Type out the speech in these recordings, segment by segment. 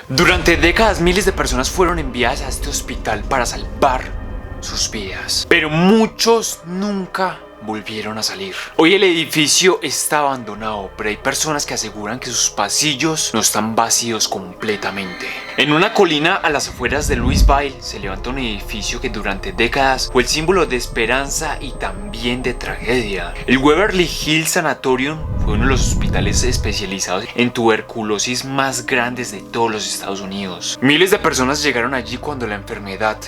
Durante décadas miles de personas fueron enviadas a este hospital para salvar sus vidas, pero muchos nunca volvieron a salir. Hoy el edificio está abandonado, pero hay personas que aseguran que sus pasillos no están vacíos completamente. En una colina a las afueras de Louisville se levanta un edificio que durante décadas fue el símbolo de esperanza y también de tragedia. El Waverly Hills Sanatorium fue uno de los hospitales especializados en tuberculosis más grandes de todos los Estados Unidos. Miles de personas llegaron allí cuando la enfermedad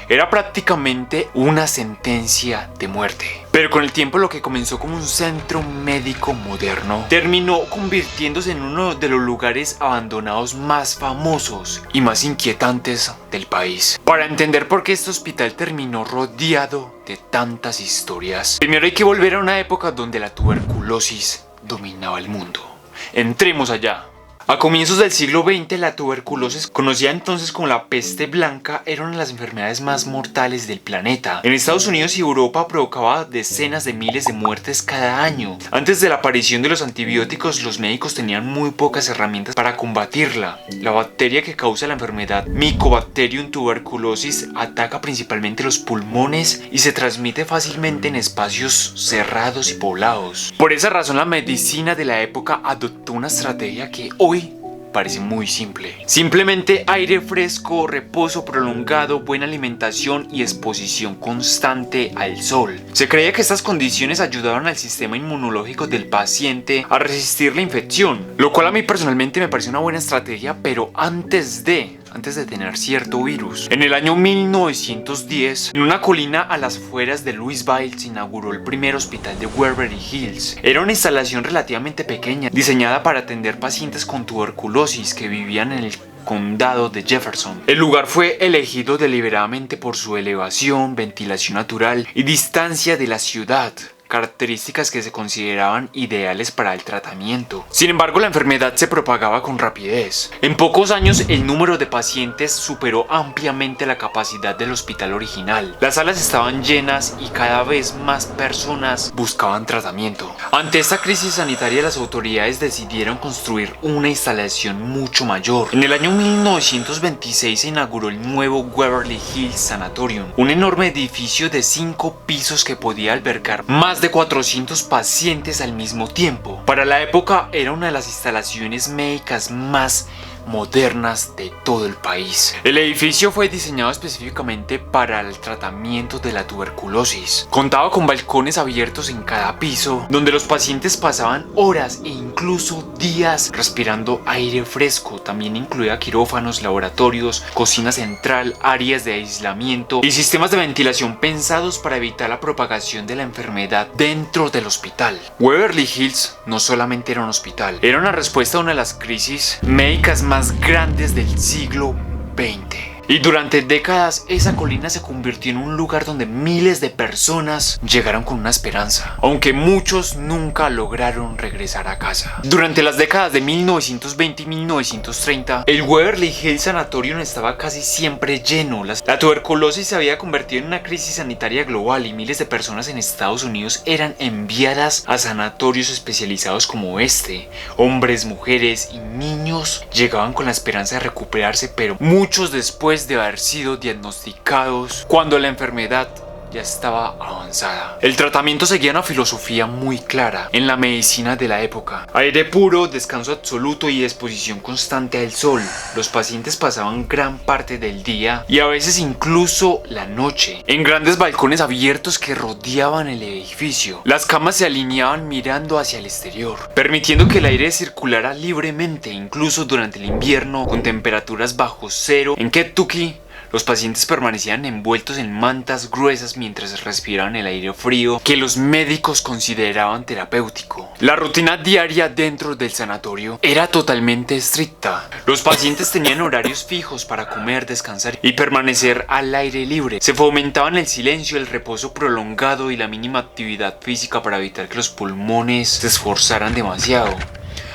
era prácticamente una sentencia de muerte. Pero con el tiempo lo que comenzó como un centro médico moderno terminó convirtiéndose en uno de los lugares abandonados más famosos y más inquietantes del país. Para entender por qué este hospital terminó rodeado de tantas historias, primero hay que volver a una época donde la tuberculosis dominaba el mundo. Entremos allá. A comienzos del siglo XX, la tuberculosis, conocida entonces como la peste blanca, era una de las enfermedades más mortales del planeta. En Estados Unidos y Europa provocaba decenas de miles de muertes cada año. Antes de la aparición de los antibióticos, los médicos tenían muy pocas herramientas para combatirla. La bacteria que causa la enfermedad, Mycobacterium tuberculosis, ataca principalmente los pulmones y se transmite fácilmente en espacios cerrados y poblados. Por esa razón, la medicina de la época adoptó una estrategia que hoy parece muy simple. Simplemente aire fresco, reposo prolongado, buena alimentación y exposición constante al sol. Se creía que estas condiciones ayudaban al sistema inmunológico del paciente a resistir la infección, lo cual a mí personalmente me parece una buena estrategia, pero antes de tener cierto virus. En el año 1910, en una colina a las afueras de Louisville se inauguró el primer hospital de Waverly Hills. Era una instalación relativamente pequeña, diseñada para atender pacientes con tuberculosis que vivían en el condado de Jefferson. El lugar fue elegido deliberadamente por su elevación, ventilación natural y distancia de la ciudad, características que se consideraban ideales para el tratamiento. Sin embargo, la enfermedad se propagaba con rapidez. En pocos años, el número de pacientes superó ampliamente la capacidad del hospital original. Las salas estaban llenas y cada vez más personas buscaban tratamiento. Ante esta crisis sanitaria, las autoridades decidieron construir una instalación mucho mayor. En el año 1926 se inauguró el nuevo Waverly Hills Sanatorium, un enorme edificio de 5 pisos que podía albergar más de 400 pacientes al mismo tiempo. Para la época era una de las instalaciones médicas más modernas de todo el país. El edificio fue diseñado específicamente para el tratamiento de la tuberculosis. Contaba con balcones abiertos en cada piso, donde los pacientes pasaban horas e incluso días respirando aire fresco. También incluía quirófanos, laboratorios, cocina central, áreas de aislamiento y sistemas de ventilación pensados para evitar la propagación de la enfermedad dentro del hospital. Waverly Hills no solamente era un hospital, era una respuesta a una de las crisis médicas más grandes del siglo XX. Y durante décadas esa colina se convirtió en un lugar donde miles de personas llegaron con una esperanza, aunque muchos nunca lograron regresar a casa. Durante las décadas de 1920 y 1930, el Waverly Hills Sanatorium estaba casi siempre lleno. La tuberculosis se había convertido en una crisis sanitaria global y miles de personas en Estados Unidos eran enviadas a sanatorios especializados como este. Hombres, mujeres y niños llegaban con la esperanza de recuperarse, pero muchos después de haber sido diagnosticados cuando la enfermedad ya estaba avanzada. El tratamiento seguía una filosofía muy clara en la medicina de la época: aire puro, descanso absoluto y exposición constante al sol. Los pacientes pasaban gran parte del día y a veces incluso la noche en grandes balcones abiertos que rodeaban el edificio. Las camas se alineaban mirando hacia el exterior, permitiendo que el aire circulara libremente, incluso durante el invierno con temperaturas bajo cero. En Kentucky, los pacientes permanecían envueltos en mantas gruesas mientras respiraban el aire frío que los médicos consideraban terapéutico. La rutina diaria dentro del sanatorio era totalmente estricta. Los pacientes tenían horarios fijos para comer, descansar y permanecer al aire libre. Se fomentaban el silencio, el reposo prolongado y la mínima actividad física para evitar que los pulmones se esforzaran demasiado.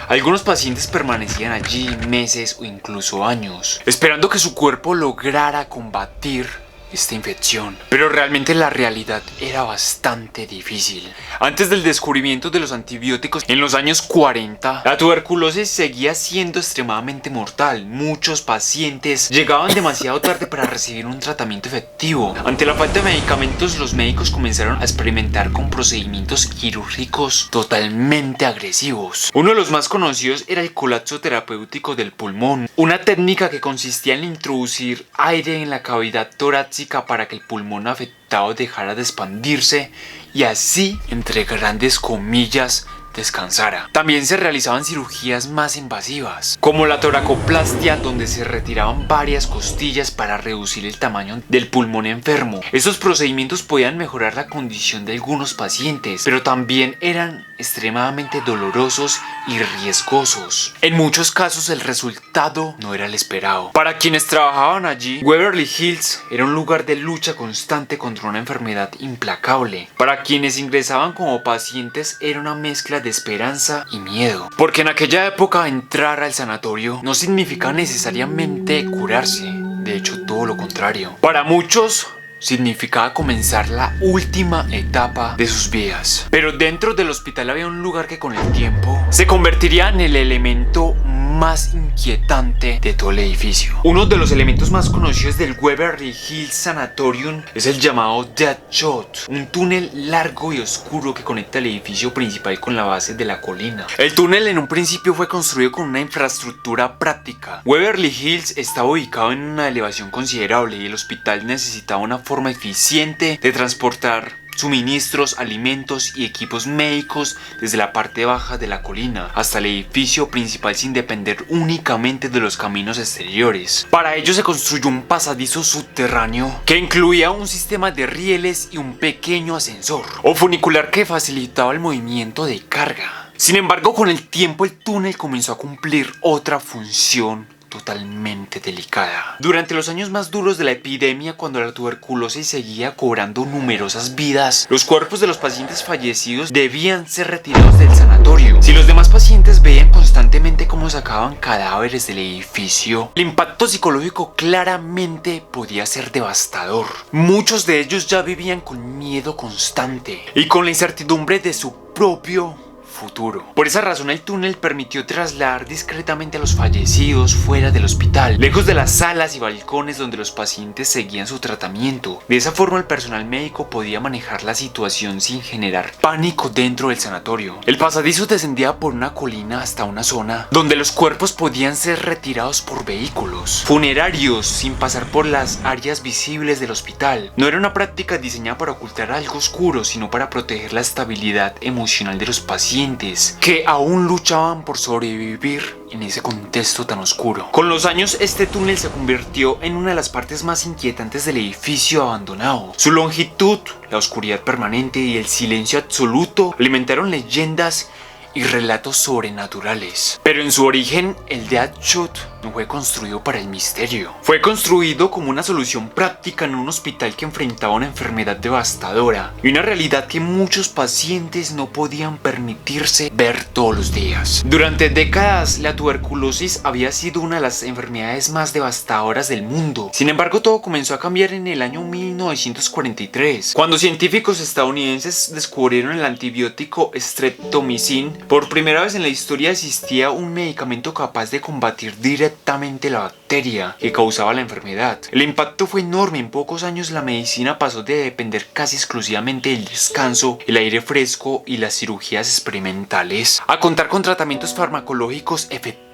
Algunos pacientes permanecían allí meses o incluso años, esperando que su cuerpo lograra combatir esta infección. Pero realmente la realidad era bastante difícil. Antes del descubrimiento de los antibióticos en los años 40, la tuberculosis seguía siendo extremadamente mortal. Muchos pacientes llegaban demasiado tarde para recibir un tratamiento efectivo. Ante la falta de medicamentos, los médicos comenzaron a experimentar con procedimientos quirúrgicos totalmente agresivos. Uno de los más conocidos era el colapso terapéutico del pulmón, una técnica que consistía en introducir aire en la cavidad torácica para que el pulmón afectado dejara de expandirse y así, entre grandes comillas, descansara. También se realizaban cirugías más invasivas, como la toracoplastia, donde se retiraban varias costillas para reducir el tamaño del pulmón enfermo. Estos procedimientos podían mejorar la condición de algunos pacientes, pero también eran extremadamente dolorosos y riesgosos. En muchos casos el resultado no era el esperado. Para quienes trabajaban allí, Waverly Hills era un lugar de lucha constante contra una enfermedad implacable. Para quienes ingresaban como pacientes era una mezcla de esperanza y miedo, porque en aquella época entrar al sanatorio no significaba necesariamente curarse, de hecho todo lo contrario. Para muchos significaba comenzar la última etapa de sus vidas. Pero dentro del hospital había un lugar que con el tiempo se convertiría en el elemento más inquietante de todo el edificio. Uno de los elementos más conocidos del Waverly Hills Sanatorium es el llamado Death Shot, un túnel largo y oscuro que conecta el edificio principal con la base de la colina. El túnel en un principio fue construido con una infraestructura práctica. Waverly Hills estaba ubicado en una elevación considerable y el hospital necesitaba una forma eficiente de transportar suministros, alimentos y equipos médicos desde la parte baja de la colina hasta el edificio principal sin depender únicamente de los caminos exteriores. Para ello se construyó un pasadizo subterráneo que incluía un sistema de rieles y un pequeño ascensor o funicular que facilitaba el movimiento de carga. Sin embargo, con el tiempo el túnel comenzó a cumplir otra función totalmente delicada. Durante los años más duros de la epidemia, cuando la tuberculosis seguía cobrando numerosas vidas, los cuerpos de los pacientes fallecidos debían ser retirados del sanatorio. Si los demás pacientes veían constantemente cómo sacaban cadáveres del edificio, el impacto psicológico claramente podía ser devastador. Muchos de ellos ya vivían con miedo constante y con la incertidumbre de su propio futuro. Por esa razón el túnel permitió trasladar discretamente a los fallecidos fuera del hospital, lejos de las salas y balcones donde los pacientes seguían su tratamiento. De esa forma el personal médico podía manejar la situación sin generar pánico dentro del sanatorio. El pasadizo descendía por una colina hasta una zona donde los cuerpos podían ser retirados por vehículos funerarios sin pasar por las áreas visibles del hospital. No era una práctica diseñada para ocultar algo oscuro, sino para proteger la estabilidad emocional de los pacientes que aún luchaban por sobrevivir en ese contexto tan oscuro. Con los años, este túnel se convirtió en una de las partes más inquietantes del edificio abandonado. Su longitud, la oscuridad permanente y el silencio absoluto alimentaron leyendas y relatos sobrenaturales. Pero en su origen, el Death Shot no fue construido para el misterio. Fue construido como una solución práctica en un hospital que enfrentaba una enfermedad devastadora y una realidad que muchos pacientes no podían permitirse ver todos los días. Durante décadas, la tuberculosis había sido una de las enfermedades más devastadoras del mundo. Sin embargo, todo comenzó a cambiar en el año 1943, cuando científicos estadounidenses descubrieron el antibiótico streptomicin. Por primera vez en la historia existía un medicamento capaz de combatir directamente la bacteria que causaba la enfermedad. El impacto fue enorme. En pocos años la medicina pasó de depender casi exclusivamente del descanso, el aire fresco y las cirugías experimentales a contar con tratamientos farmacológicos efectivos.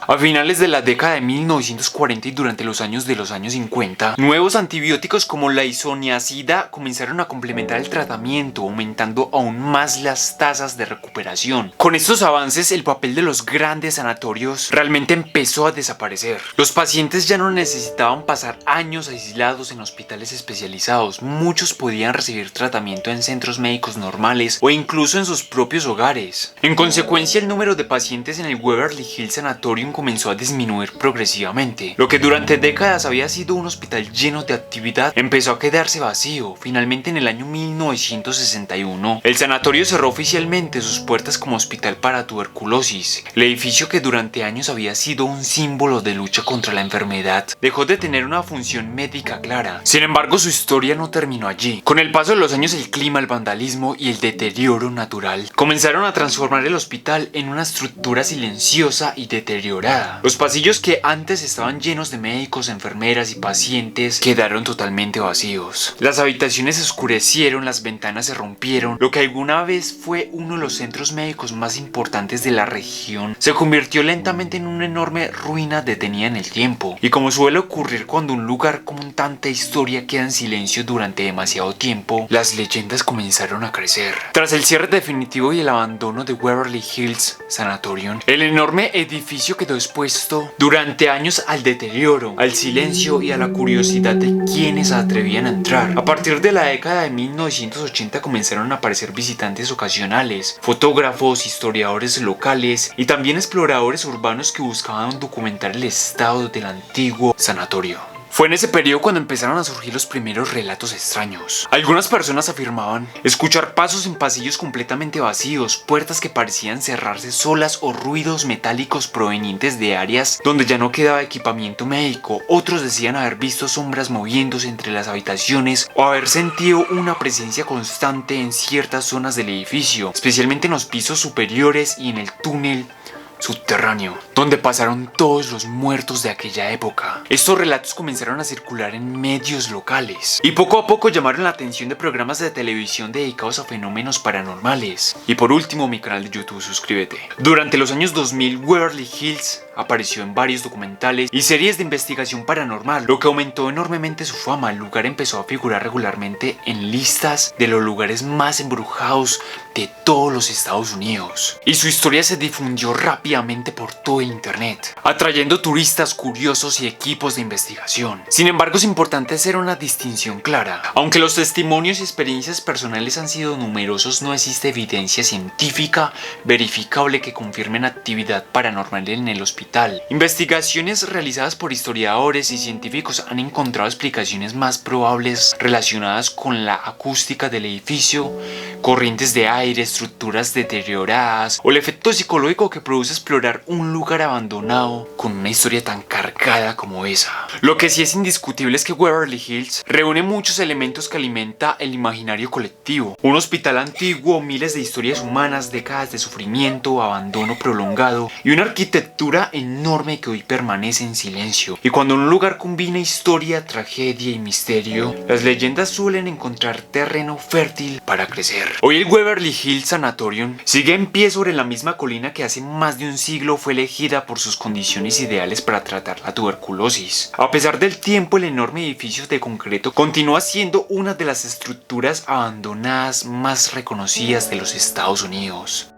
A finales de la década de 1940 y durante los años 50, nuevos antibióticos como la isoniazida comenzaron a complementar el tratamiento, aumentando aún más las tasas de recuperación. Con estos avances, el papel de los grandes sanatorios realmente empezó a desaparecer. Los pacientes ya no necesitaban pasar años aislados en hospitales especializados. Muchos podían recibir tratamiento en centros médicos normales o incluso en sus propios hogares. En consecuencia, el número de pacientes en el Waverly Hills Hills Sanatorium comenzó a disminuir progresivamente. Lo que durante décadas había sido un hospital lleno de actividad empezó a quedarse vacío. Finalmente, en el año 1961, el sanatorio cerró oficialmente sus puertas como hospital para tuberculosis. El edificio, que durante años había sido un símbolo de lucha contra la enfermedad, dejó de tener una función médica clara. Sin embargo, su historia no terminó allí. Con el paso de los años, el clima, el vandalismo y el deterioro natural comenzaron a transformar el hospital en una estructura silenciosa y deteriorada. Los pasillos, que antes estaban llenos de médicos, enfermeras y pacientes, quedaron totalmente vacíos. Las habitaciones se oscurecieron, las ventanas se rompieron. Lo que alguna vez fue uno de los centros médicos más importantes de la región se convirtió lentamente en una enorme ruina detenida en el tiempo. Y como suele ocurrir cuando un lugar con tanta historia queda en silencio durante demasiado tiempo, las leyendas comenzaron a crecer. Tras el cierre definitivo y el abandono de Waverly Hills Sanatorium, el enorme edificio quedó expuesto durante años al deterioro, al silencio y a la curiosidad de quienes se atrevían a entrar. A partir de la década de 1980 comenzaron a aparecer visitantes ocasionales, fotógrafos, historiadores locales y también exploradores urbanos que buscaban documentar el estado del antiguo sanatorio. Fue en ese periodo cuando empezaron a surgir los primeros relatos extraños. Algunas personas afirmaban escuchar pasos en pasillos completamente vacíos, puertas que parecían cerrarse solas o ruidos metálicos provenientes de áreas donde ya no quedaba equipamiento médico. Otros decían haber visto sombras moviéndose entre las habitaciones o haber sentido una presencia constante en ciertas zonas del edificio, especialmente en los pisos superiores y en el túnel subterráneo, donde pasaron todos los muertos de aquella época. Estos relatos comenzaron a circular en medios locales y poco a poco llamaron la atención de programas de televisión dedicados a fenómenos paranormales. Y por último, mi canal de YouTube, suscríbete. Durante los años 2000, Waverly Hills apareció en varios documentales y series de investigación paranormal, lo que aumentó enormemente su fama. El lugar empezó a figurar regularmente en listas de los lugares más embrujados de todos los Estados Unidos, y su historia se difundió rápidamente por todo internet, atrayendo turistas curiosos y equipos de investigación. Sin embargo, es importante hacer una distinción clara. Aunque los testimonios y experiencias personales han sido numerosos, no existe evidencia científica verificable que confirmen actividad paranormal en el hospital. Investigaciones realizadas por historiadores y científicos han encontrado explicaciones más probables relacionadas con la acústica del edificio, corrientes de aire, estructuras deterioradas o el efecto psicológico que produce explorar un lugar abandonado con una historia tan cargada como esa. Lo que sí es indiscutible es que Waverly Hills reúne muchos elementos que alimenta el imaginario colectivo. Un hospital antiguo, miles de historias humanas, décadas de sufrimiento, abandono prolongado y una arquitectura enorme que hoy permanece en silencio. Y cuando un lugar combina historia, tragedia y misterio, las leyendas suelen encontrar terreno fértil para crecer. Hoy el Waverly Hills Sanatorium sigue en pie sobre la misma colina que hace más de un siglo fue elegida por sus condiciones ideales para tratar la tuberculosis. A pesar del tiempo, el enorme edificio de concreto continúa siendo una de las estructuras abandonadas más reconocidas de los Estados Unidos.